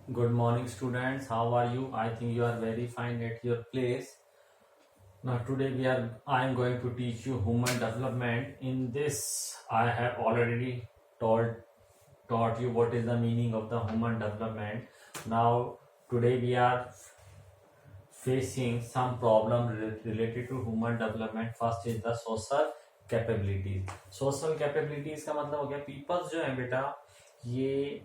Good morning, students. How are you? I think you are very fine at your place. Now, today I am going to teach you human development. In this, I have already taught you what is the meaning of the human development. Now, today we are facing some problem related to human development. First is the social capabilities. Social capabilities का मतलब हो गया peoples जो है बेटा ये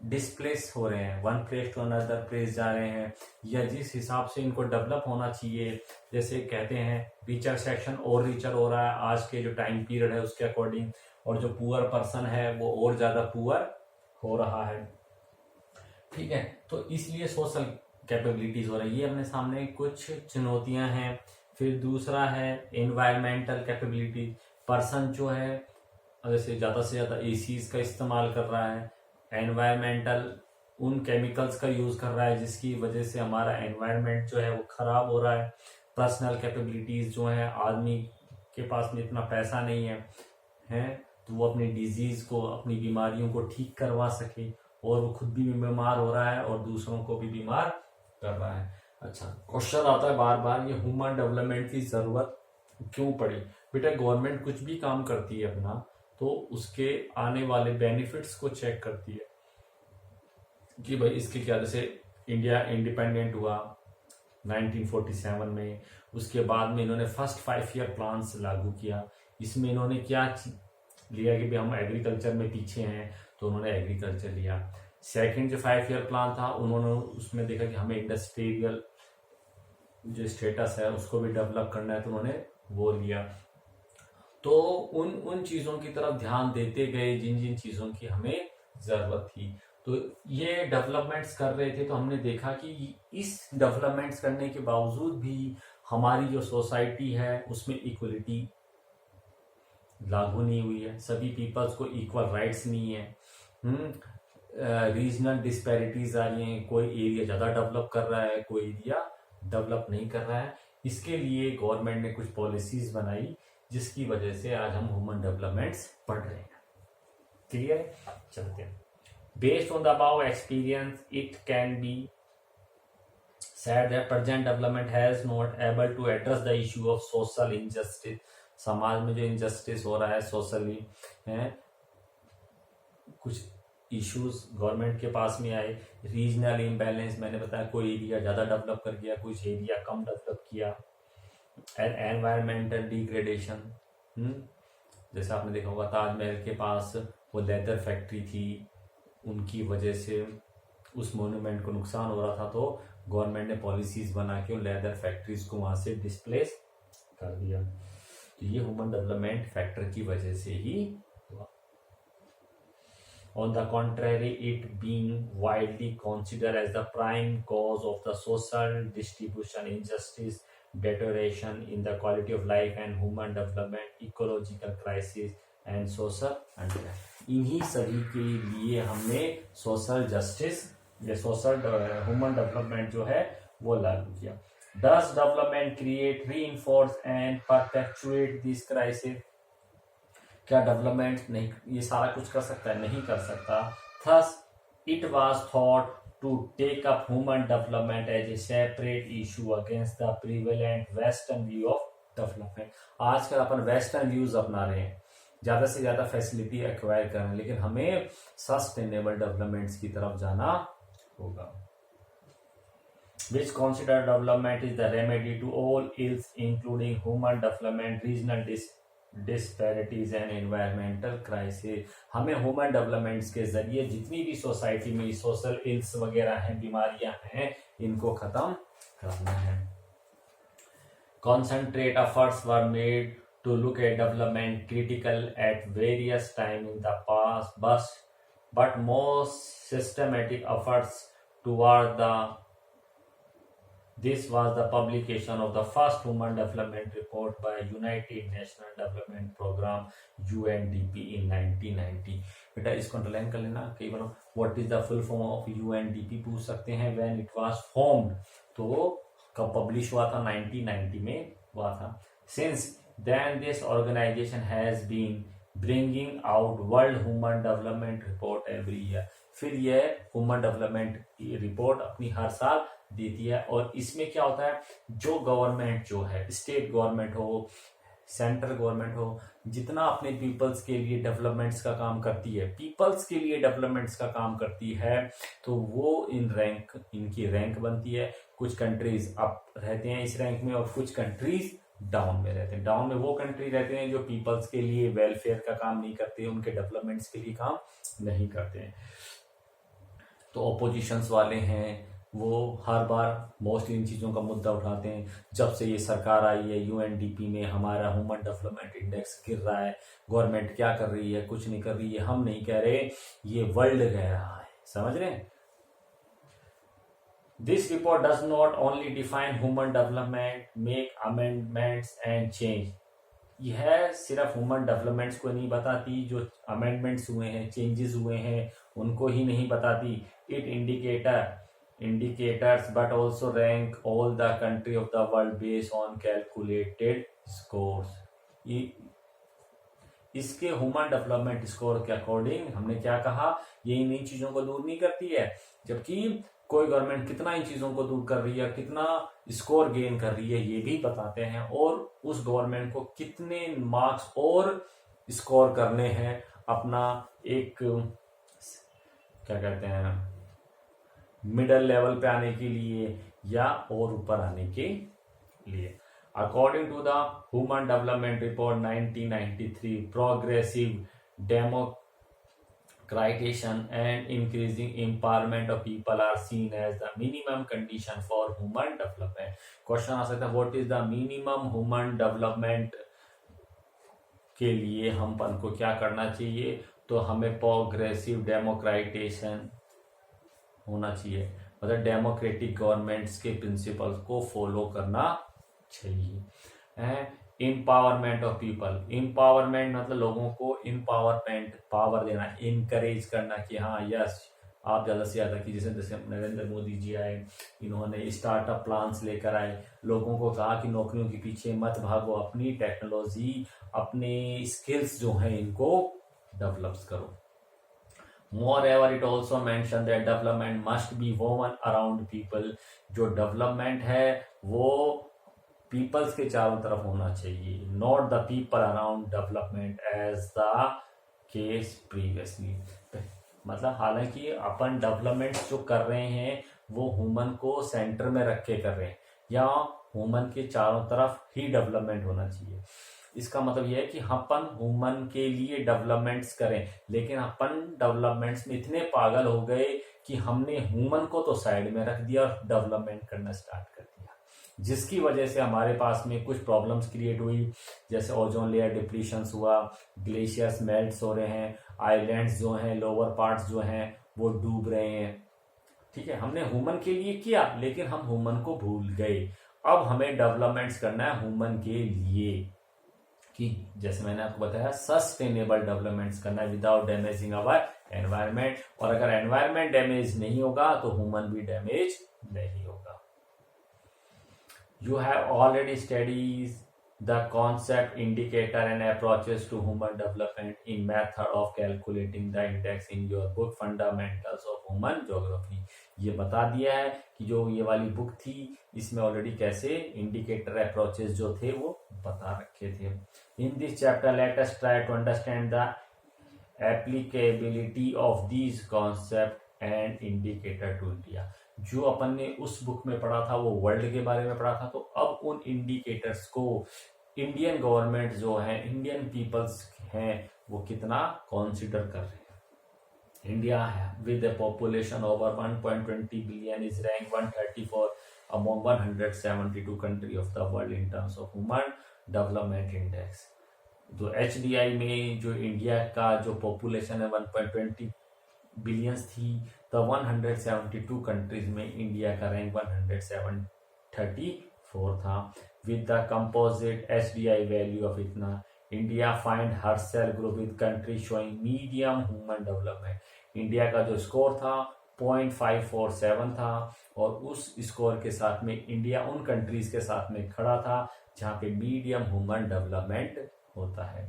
displace हो रहे हैं, one place to another place जा रहे हैं, या जिस हिसाब से इनको डेवलप होना चाहिए, जैसे कहते हैं रिचर सेक्शन और रिचर हो रहा है आज के जो टाइम पीरियड है उसके अकॉर्डिंग, और जो पुअर पर्सन है वो और ज्यादा पुअर हो रहा है। ठीक है, तो इसलिए सोशल कैपेबिलिटीज हो रही है। ये अपने सामने कुछ चुनौतियां हैं। फिर दूसरा है एनवायरमेंटल कैपेबिलिटी। पर्सन जो है जैसे ज़्यादा से ज़्यादा एसीज का इस्तेमाल कर रहा है, एनवायरमेंटल उन केमिकल्स का यूज़ कर रहा है जिसकी वजह से हमारा एनवायरनमेंट जो है वो ख़राब हो रहा है। पर्सनल कैपेबिलिटीज़ जो है, आदमी के पास में इतना पैसा नहीं है तो वो अपनी डिजीज़ को, अपनी बीमारियों को ठीक करवा सके, और वो खुद भी बीमार हो रहा है और दूसरों को भी बीमार कर रहा है। अच्छा, क्वेश्चन आता है बार बार, ये ह्यूमन डेवलपमेंट की जरूरत क्यों पड़ी? बेटा गवर्नमेंट कुछ भी काम करती है अपना तो उसके आने वाले बेनिफिट्स को चेक करती है कि भाई इसके क्या, जैसे इंडिया इंडिपेंडेंट हुआ 1947 में, उसके बाद में इन्होंने फर्स्ट 5 ईयर प्लान्स लागू किया। इसमें इन्होंने क्या लिया कि भाई हम एग्रीकल्चर में पीछे हैं तो उन्होंने एग्रीकल्चर लिया। सेकंड जो 5 ईयर प्लान था उन्होंने उसमें देखा कि हमें इंडस्ट्रियल जो स्टेटस है उसको भी डेवलप करना है तो उन्होंने वो लिया। तो उन उन चीज़ों की तरफ ध्यान देते गए जिन जिन चीज़ों की हमें ज़रूरत थी। तो ये डेवलपमेंट्स कर रहे थे तो हमने देखा कि इस डेवलपमेंट्स करने के बावजूद भी हमारी जो सोसाइटी है उसमें इक्वलिटी लागू नहीं हुई है, सभी पीपल्स को इक्वल राइट्स नहीं है। रीजनल डिस्पैरिटीज आ रही हैं, कोई एरिया ज़्यादा डेवलप कर रहा है, कोई एरिया डेवलप नहीं कर रहा है। इसके लिए गवर्नमेंट ने कुछ पॉलिसीज बनाई जिसकी वजह से आज हम ह्यूमन डेवलपमेंट्स पढ़ रहे हैं। क्लियर? चलते हैं। Based on the above experience it can be said that present development has not able to address the issue of social injustice। समाज में जो इनजस्टिस हो रहा है सोशली है, कुछ इश्यूज गवर्नमेंट के पास में आए। रीजनल इम्बैलेंस, मैंने बताया कोई एरिया ज़्यादा डेवलप कर गया, कुछ एरिया कम डेवलप किया। एंड एनवायरमेंटल डिग्रेडेशन, जैसे आपने देखा होगा ताजमहल के पास वो लेदर फैक्ट्री थी, उनकी वजह से उस मोन्यूमेंट को नुकसान हो रहा था तो गवर्नमेंट ने पॉलिसीज बना के उन लेदर फैक्ट्रीज को वहां से डिस्प्लेस कर दिया। तो ये ह्यूमन डेवलपमेंट फैक्टर की वजह से ही हुआ। On the contrary, it being widely considered as the prime cause of the social distribution injustice, deterioration in the quality of life and human development, ecological crisis and social unrest। इन्हीं सभी के लिए हमने social justice या social human development जो है वो लागू किया। Does development create, reinforce and perpetuate this crisis? क्या डेवलपमेंट नहीं ये सारा कुछ कर सकता है? नहीं कर सकता। Thus, it was thought to take up human development as a separate issue against the prevalent Western view of development। आजकल अपन वेस्टर्न व्यूज अपना रहे हैं, ज़्यादा से ज़्यादा फैसिलिटी एक्वायर कर रहे हैं, लेकिन हमें सस्टेनेबल डेवलपमेंट्स की तरफ जाना होगा। Which consider development is the remedy to all ills including human development, regional disparities and environmental crisis। हमें ह्यूमन डेवलपमेंट्स के जरिए जितनी भी सोसाइटी में सोशल इल्स वगैरह हैं, बीमारियां हैं, इनको खत्म करना है। Concentrate efforts were made to look at development critical at various times in the past, but most systematic efforts toward this was the publication of the first Human Development Report by United Nations Development Program UNDP in 1990। बेटा इसको underline कर लेना, कई बार what is the full form of UNDP पूछ सकते हैं। When it was formed, तो कब पब्लिश हुआ था? 1990 में हुआ था। Since then this organisation has been bringing out World Human Development Report every year। फिर यह ह्यूमन डेवलपमेंट रिपोर्ट अपनी हर साल देती है। और इसमें क्या होता है, जो गवर्नमेंट जो है, स्टेट गवर्नमेंट हो, सेंट्रल गवर्नमेंट हो, जितना अपने पीपल्स के लिए डेवलपमेंट्स का काम करती है, पीपल्स के लिए डेवलपमेंट्स का काम करती है, तो वो इनकी रैंक बनती है। कुछ कंट्रीज अप रहते हैं इस रैंक में और कुछ कंट्रीज डाउन में रहते हैं। डाउन में वो कंट्री रहते हैं जो पीपल्स के लिए वेलफेयर का काम नहीं करते, उनके डेवलपमेंट्स के लिए काम नहीं करते हैं। तो ओपोजिशंस वाले हैं वो हर बार मोस्टली इन चीज़ों का मुद्दा उठाते हैं। जब से ये सरकार आई है यूएनडीपी में हमारा ह्यूमन डेवलपमेंट इंडेक्स गिर रहा है, गवर्नमेंट क्या कर रही है, कुछ नहीं कर रही है, हम नहीं कह रहे, ये वर्ल्ड कह रहा है, समझ रहे हैं। This report does not only define human development, make amendments and change. यह सिर्फ ह्यूमन डेवलपमेंट्स को नहीं बताती, जो अमेंडमेंट्स हुए हैं, चेंजेस हुए हैं, उनको ही नहीं बताती। It indicators but also rank all the country of the world based on calculated scores। इसके ह्यूमन डेवलपमेंट स्कोर के अकॉर्डिंग हमने क्या कहा, ये इन चीजों को दूर नहीं करती है। जबकि कोई गवर्नमेंट कितना इन चीजों को दूर कर रही है, कितना स्कोर गेन कर रही है, ये भी बताते हैं। और उस गवर्नमेंट को कितने मार्क्स और स्कोर करने हैं अपना एक क्या कहते हैं मिडल लेवल पे आने के लिए या और ऊपर आने के लिए। According to the human development report 1993, progressive democratization and increasing empowerment of people are seen as the minimum condition for human development। Question आ सकता है, what is the minimum human development के लिए हमपन को क्या करना चाहिए। तो हमें प्रोग्रेसिव डेमोक्राइटेशन होना चाहिए, मतलब डेमोक्रेटिक गवर्नमेंट्स के प्रिंसिपल्स को फॉलो करना चाहिए। एम्पावरमेंट ऑफ पीपल, एम्पावरमेंट मतलब लोगों को एम्पावरमेंट पावर देना, इनकरेज करना कि हाँ यस आप ज़्यादा से ज़्यादा की, जैसे नरेंद्र मोदी जी आए, इन्होंने स्टार्टअप प्लान्स लेकर आए, लोगों को कहा कि नौकरियों के पीछे मत भागो, अपनी टेक्नोलॉजी अपने स्किल्स जो हैं इनको डेवलप करो। Moreover, it also mentioned that development must be woven around people। जो डेवलपमेंट है वो पीपल्स के चारों तरफ होना चाहिए, not the people around development as the case previously. मतलब हालांकि अपन डेवलपमेंट जो कर रहे हैं वो ह्यूमन को सेंटर में रख के कर रहे हैं, या ह्यूमन के चारों तरफ ही डेवलपमेंट होना चाहिए। इसका मतलब यह है कि अपन ह्यूमन के लिए डेवलपमेंट्स करें, लेकिन अपन डेवलपमेंट्स में इतने पागल हो गए कि हमने ह्यूमन को तो साइड में रख दिया और डेवलपमेंट करना स्टार्ट कर दिया, जिसकी वजह से हमारे पास में कुछ प्रॉब्लम्स क्रिएट हुई, जैसे ओजोन लेयर डिप्लीशंस हुआ, ग्लेशियर्स मेल्ट्स हो रहे हैं, आइलैंड्स जो हैं, लोअर पार्ट्स जो हैं वो डूब रहे हैं। ठीक है, हमने ह्यूमन के लिए किया लेकिन हम ह्यूमन को भूल गए। अब हमें डेवलपमेंट्स करना है ह्यूमन के लिए, कि जैसे मैंने आपको बताया सस्टेनेबल डेवलपमेंट्स करना है विदाउट डैमेजिंग अवर एनवायरनमेंट। और अगर एनवायरनमेंट डैमेज नहीं होगा तो ह्यूमन भी डैमेज नहीं होगा। You have already studies the concept, indicator and approaches to human development in method of calculating the index in your book fundamentals of human geography. ये बता दिया है कि जो ये वाली बुक थी इसमें ऑलरेडी कैसे इंडिकेटर अप्रोचेस जो थे वो बता रखे थे। In this chapter let us try to understand the applicability of these concept and indicator to India. जो अपन ने उस बुक में पढ़ा था वो वर्ल्ड के बारे में पढ़ा था, तो अब उन इंडिकेटर्स को इंडियन गवर्नमेंट जो है, इंडियन पीपल्स हैं, वो कितना कंसीडर कर रहे हैं। India with a population over 1.20 billion is ranked 134 among 172 countries of the world in terms of human development index। तो HDI में जो इंडिया का जो पॉपुलेशन है 1.20 बिलियंस थी, तो 172 कंट्रीज में इंडिया का रैंक 134 था। With the composite HDI value of इतना, India find herself group with country showing medium human development. India का जो स्कोर था 0.547 था, और उस स्कोर के साथ में इंडिया उन कंट्रीज के साथ में खड़ा था जहां पे मीडियम ह्यूमन डेवलपमेंट होता है।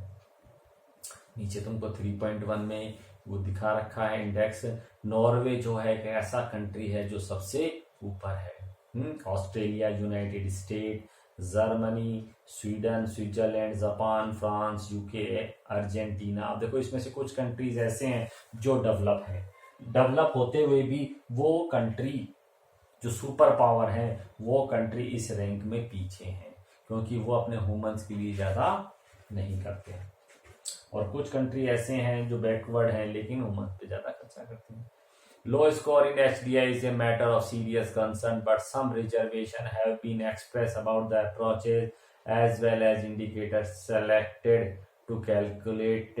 नीचे तुमको 3.1 में वो दिखा रखा है इंडेक्स, नॉर्वे जो है एक ऐसा कंट्री है जो सबसे ऊपर है। Australia, United state, Germany, Sweden, Switzerland, Japan, France, UK, Argentina. अब देखो इसमें से कुछ कंट्रीज ऐसे हैं जो डेवलप है, डेवलप होते हुए भी वो कंट्री जो सुपर पावर है वो कंट्री इस रैंक में पीछे है, क्योंकि वो अपने ह्यूमंस के लिए ज़्यादा नहीं करते हैं। और कुछ कंट्री ऐसे हैं जो बैकवर्ड हैं लेकिन ह्यूमंस पे ज़्यादा खर्चा करते हैं। Low score in HDI is a matter of serious concern, but some reservation have been expressed about the approaches as well as indicators selected to calculate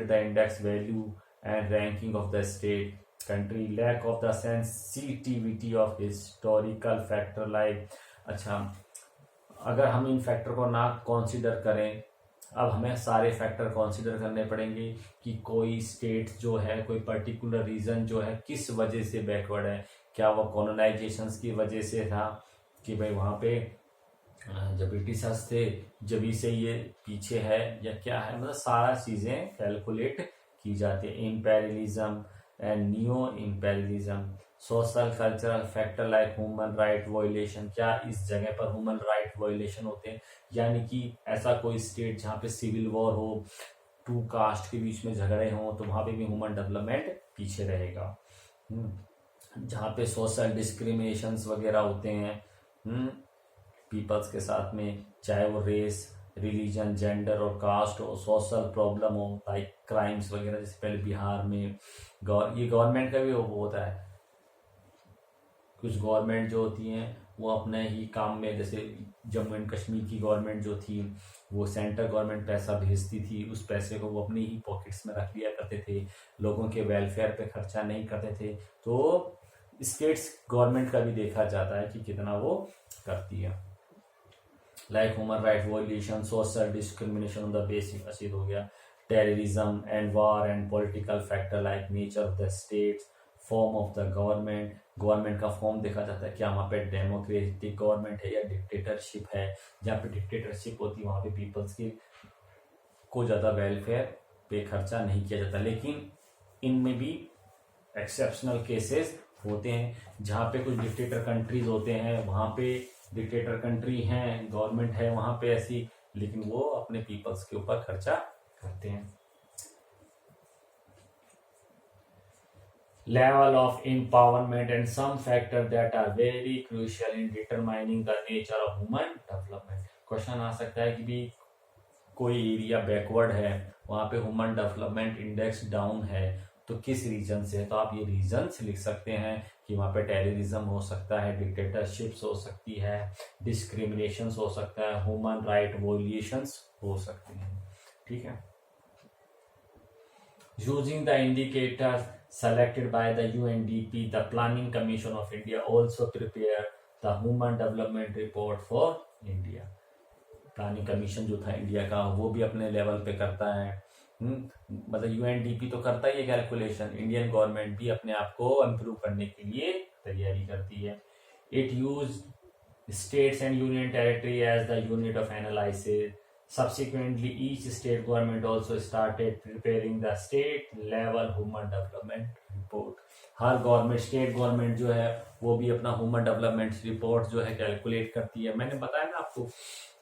the index value and ranking of the state. Country lack of the sensitivity of historical factor like अच्छा, अगर हम इन factor को ना consider करें, अब हमें सारे factor consider करने पड़ेंगे कि कोई स्टेट जो है, कोई पर्टिकुलर रीजन जो है किस वजह से बैकवर्ड है। क्या वो कॉलोनाइजेशंस की वजह से था कि भाई वहाँ पे जब ब्रिटिशर्स थे जब से ये पीछे है, या क्या है, मतलब सारा चीज़ें कैलकुलेट की जाती है। Imperialism and neo imperialism, social cultural factor like human right violation, क्या इस जगह पर ह्यूमन राइट वायलेशन होते हैं, यानी कि ऐसा कोई स्टेट जहाँ पे सिविल वॉर हो, टू कास्ट के बीच में झगड़े हों, तो वहाँ पे भी ह्यूमन डेवलपमेंट पीछे रहेगा। जहाँ पे सोशल डिस्क्रिमिनेशंस वगैरह होते हैं पीपल्स के साथ में, चाहे वो रेस, रिलीजन, जेंडर और कास्ट हो, सोशल प्रॉब्लम हो लाइक क्राइम्स वगैरह, जैसे पहले बिहार में ये गवर्नमेंट का भी वो होता है। कुछ गवर्नमेंट जो होती हैं वो अपने ही काम में, जैसे जम्मू एंड कश्मीर की गवर्नमेंट जो थी वो सेंट्रल गवर्नमेंट पैसा भेजती थी, उस पैसे को वो अपनी ही पॉकेट्स में रख लिया करते थे, लोगों के वेलफेयर पे खर्चा नहीं करते थे। तो स्टेट्स गवर्नमेंट का भी देखा जाता है कि कितना वो करती है। Like human right violation, social discrimination on the basis असीद हो गया, terrorism and war and political factor like nature of the states, form of the government, government का फॉर्म देखा जाता है, क्या वहाँ पे डेमोक्रेटिक गवर्नमेंट है या डिक्टेटरशिप है। जहाँ पे डिक्टेटरशिप होती है वहाँ पे पीपल्स की को ज़्यादा वेलफेयर पे खर्चा नहीं किया जाता, लेकिन इनमें भी एक्सेप्शनल केसेस होते हैं जहाँ पे कुछ डिक्टेटर कंट्रीज होते हैं, वहाँ पे डिक्टेटर कंट्री हैं, गवर्नमेंट है वहाँ पे ऐसी, लेकिन वो अपने पीपल्स के ऊपर खर्चा करते हैं। Level of empowerment and some factors that are very crucial in determining the nature of human development. Question आ सकता है कि भी कोई एरिया बैकवर्ड है, वहाँ पे ह्यूमन डेवलपमेंट इंडेक्स डाउन है, तो किस रीजन से है। तो आप ये रीजन्स लिख सकते हैं कि वहाँ पे टेररिज्म हो सकता है, डिक्टेटरशिप्स हो सकती है, डिस्क्रिमिनेशन हो सकता है, ह्यूमन राइट वॉयलेशंस हो सकते हैं। ठीक है। Using the indicators selected by the UNDP, the Planning Commission of India also prepared the Human Development Report for India. Planning commission जो था इंडिया का वो भी अपने लेवल पे करता है। मतलब यूएनडीपी तो करता ही है कैलकुलेशन, इंडियन गवर्नमेंट भी अपने आप को इम्प्रूव करने के लिए तैयारी करती है। It use states and union territory as the unit of analysis. Subsequently, each state government also started preparing the state level human development report. Her government, state government जो है वो भी अपना ह्यूमन डेवलपमेंट रिपोर्ट जो है calculate करती है। मैंने बताया ना आपको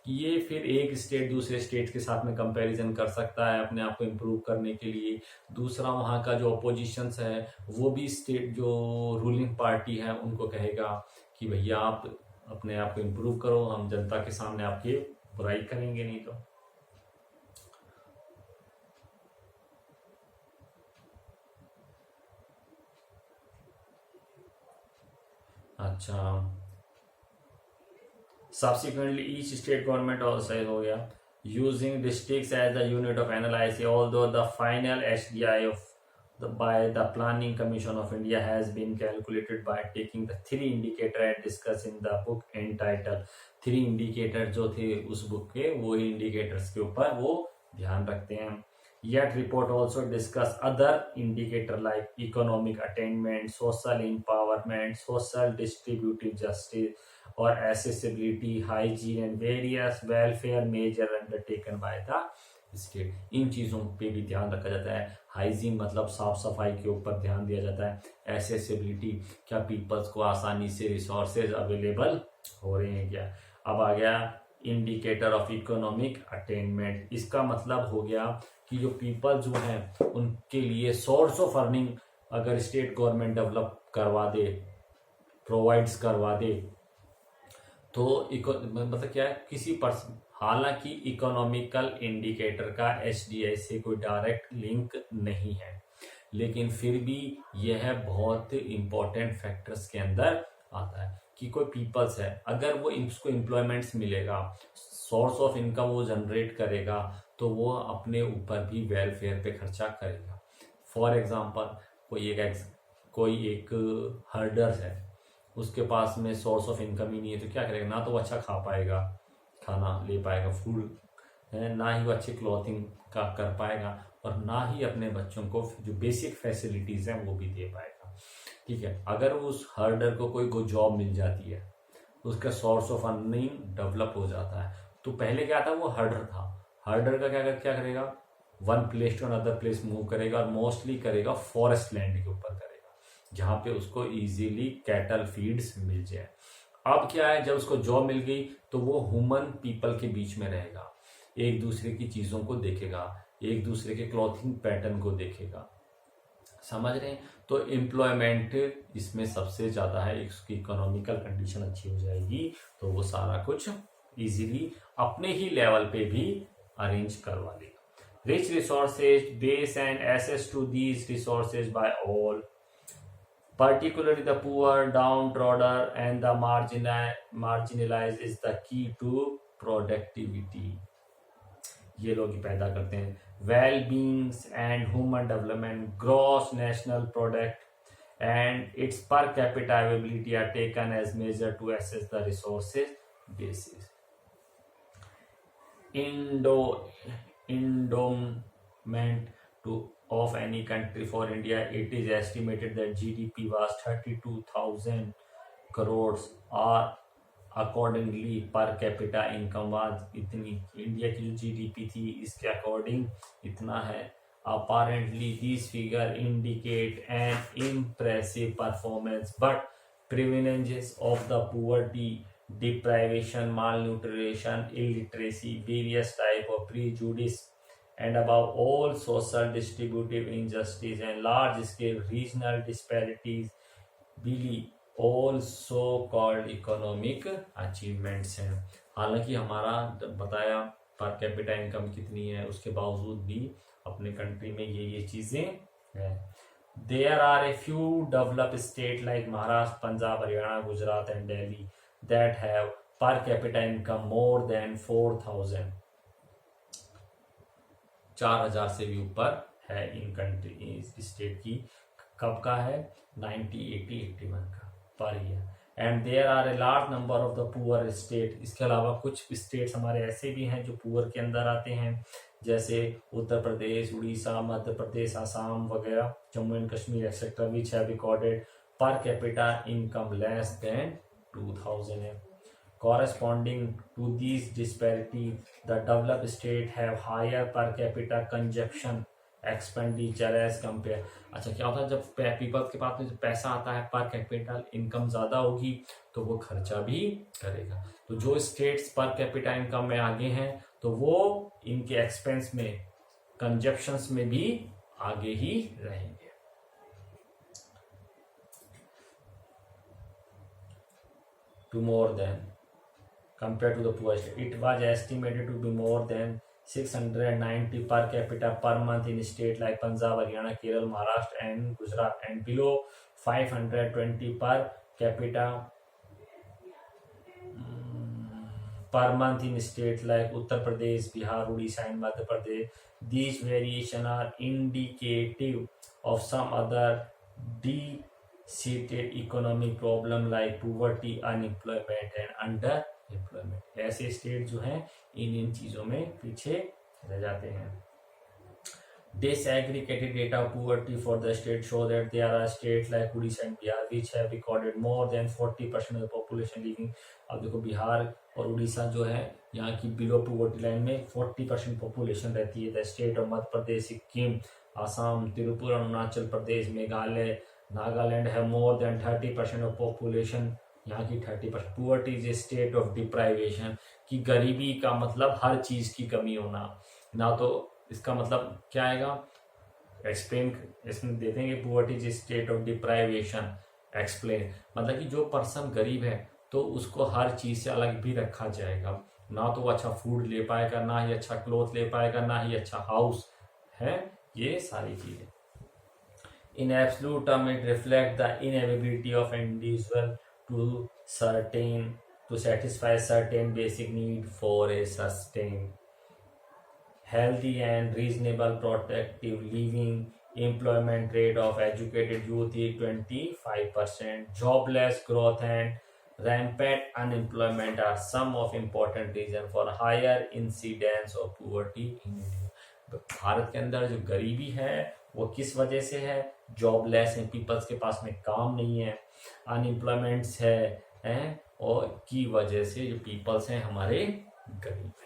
कि ये फिर एक स्टेट दूसरे स्टेट के साथ में कंपैरिजन कर सकता है अपने आप को इम्प्रूव करने के लिए। दूसरा, वहाँ का जो अपोजिशन है वो भी स्टेट जो रूलिंग पार्टी है उनको कहेगा कि भैया आप अपने आप को इम्प्रूव करो, हम जनता के सामने आपकी बुराई करेंगे नहीं तो। अच्छा, subsequently each state government also हो गया using districts as the unit of analysis, although the final HDI by the Planning Commission of India has been calculated by taking the 3 indicators discussed in the book entitled 3 indicators जो थे उस book के, वो indicators के ऊपर वो ध्यान रखते हैं। Yet report also discuss other indicator like economic attainment, social empowerment, social distributive justice or accessibility, hygiene and various welfare measure undertaken by the state. इन चीज़ों पे भी ध्यान रखा जाता है। हाइजीन मतलब साफ सफाई के ऊपर ध्यान दिया जाता है। एसेसिबिलिटी, क्या पीपल्स को आसानी से रिसोर्सेज अवेलेबल हो रहे हैं क्या। अब आ गया इंडिकेटर ऑफ इकोनॉमिक अटेनमेंट। इसका मतलब हो गया कि जो पीपल जो हैं उनके लिए सोर्स ऑफ अर्निंग अगर स्टेट गवर्नमेंट डेवलप करवा दे, प्रोवाइड्स करवा दे, तो मतलब क्या है, किसी पर्सन, हालांकि इकोनॉमिकल इंडिकेटर का एसडीआई से कोई डायरेक्ट लिंक नहीं है, लेकिन फिर भी यह बहुत इंपॉर्टेंट फैक्टर्स के अंदर आता है कि कोई पीपल्स है, अगर वो इसको एम्प्लॉयमेंट्स मिलेगा, सोर्स ऑफ इनकम वो जनरेट करेगा, तो वो अपने ऊपर भी वेलफेयर पे खर्चा करेगा। फॉर एग्जांपल कोई एक हर्डर है, उसके पास में सोर्स ऑफ इनकम ही नहीं है, तो क्या करेगा, ना तो वो अच्छा खा पाएगा, खाना ले पाएगा, फूड है, ना ही वो अच्छी क्लॉथिंग का कर पाएगा, और ना ही अपने बच्चों को जो बेसिक फैसिलिटीज हैं वो भी दे पाएगा। ठीक है, अगर उस हर्डर को कोई जॉब मिल जाती है, उसका सोर्स ऑफ अर्निंग डेवलप हो जाता है। तो पहले क्या था, वो हर्डर था, हर्डर का क्या करेगा, one place to another place move करेगा, और मोस्टली करेगा फॉरेस्ट लैंड के ऊपर करेगा, जहाँ पे उसको इजीली कैटल फीड्स मिल जाए। अब क्या है, जब उसको जॉब मिल गई तो वो ह्यूमन पीपल के बीच में रहेगा, एक दूसरे की चीजों को देखेगा, एक दूसरे के क्लॉथिंग पैटर्न को देखेगा, समझ रहे हैं। तो एम्प्लॉयमेंट इसमें सबसे ज्यादा है, उसकी इकोनॉमिकल कंडीशन अच्छी हो जाएगी तो वो सारा कुछ इजीली अपने ही लेवल पे भी अरेंज करवा लेगा। Rich resources base and access to these resources by all, particularly the poor, downtrodden, and the marginalized is the key to productivity. ये लोग ही पैदा करते हैं। Well beings and human development, gross national product and its per capita availability are taken as measure to assess the resources basis. Endowment of any country. For India, it is estimated that GDP was 32,000 crores, or accordingly per capita income was इतनी, India की जो GDP थी इसके according इतना है। Apparently these figure indicate an impressive performance, but prevalence of the poverty, deprivation, malnutrition, illiteracy, various type of prejudice, and above all social distributive injustice and large scale regional disparities really all so called economic achievements हैं। हालांकि हमारा बताया per capita income कितनी है, उसके बावजूद भी अपने कंट्री में ये चीजें हैं। There are a few developed states like Maharashtra, Punjab, Haryana, Gujarat and Delhi that have per capita income more than 4,000, 4,000 से भी ऊपर है इन कंट्री स्टेट की। कब का है, 1980-81 का per year. And there are a large number of the poor state. इसके अलावा कुछ स्टेट्स हमारे ऐसे भी हैं जो पुअर के अंदर आते हैं, जैसे उत्तर प्रदेश, उड़ीसा, मध्य प्रदेश, असम वगैरह, Jammu and Kashmir etcetera, which have recorded per capita income less than 2,000 है। Corresponding to these disparity, the developed state have higher per capita consumption expenditure as compare। अच्छा, क्या होता है, जब पीपल के पास में जब पैसा आता है, पर कैपिटल इनकम ज्यादा होगी तो वो खर्चा भी करेगा। तो जो स्टेट्स पर कैपिटा इनकम में आगे हैं तो वो इनके एक्सपेंस में, कंजप्शंस में भी आगे ही रहेंगे। To more than compared to the poor state, it was estimated to be more than 690 per capita per month in states like Punjab, Haryana, Kerala, Maharashtra and Gujarat, and below 520 per capita per month in states like Uttar Pradesh, Bihar, Odisha and Madhya Pradesh. These variations are indicative of some other deep-seated economic problem like poverty, unemployment and underemployment। ऐसे state जो हैं इन चीजों में पीछे रह जाते हैं। Disaggregated data of poverty for the state show that there are states like Odisha and Bihar which have recorded more than 40% of the population living. अब देखो बिहार और उड़ीसा जो है यहाँ की बिलो पोवर्टी लाइन में 40% पॉपुलेशन रहती है. The state of Madhya Pradesh, Sikkim, Assam, Tripura, Arunachal Pradesh, Meghalaya, Nagaland है मोर देन 30% ऑफ पॉपुलेशन. यहाँ की 30%. Poverty is a state of deprivation, कि गरीबी का मतलब हर चीज की कमी होना ना. तो इसका मतलब क्या आएगा, एक्सप्लेन इसमें दे देंगे. Poverty is a state of deprivation. Explain मतलब कि जो पर्सन गरीब है तो उसको हर चीज से अलग भी रखा जाएगा. ना तो वो अच्छा फूड ले पाएगा, ना ही अच्छा क्लोथ ले पाएगा, ना ही अच्छा हाउस है. ये सारी चीजें. In absolute term, it reflects the inability of an individual to satisfy certain basic need for a sustained, healthy and reasonable protective living. Employment rate of educated youth is 25%. Jobless growth and rampant unemployment are some of important reasons for higher incidence of poverty in India. Bharat के अंदर जो गरीबी है वो किस वजह से है? जॉबलेस है, पीपल्स के पास में काम नहीं है, अनएम्प्लॉयमेंट्स है और की वजह से जो पीपल्स हैं हमारे गरीब हैं.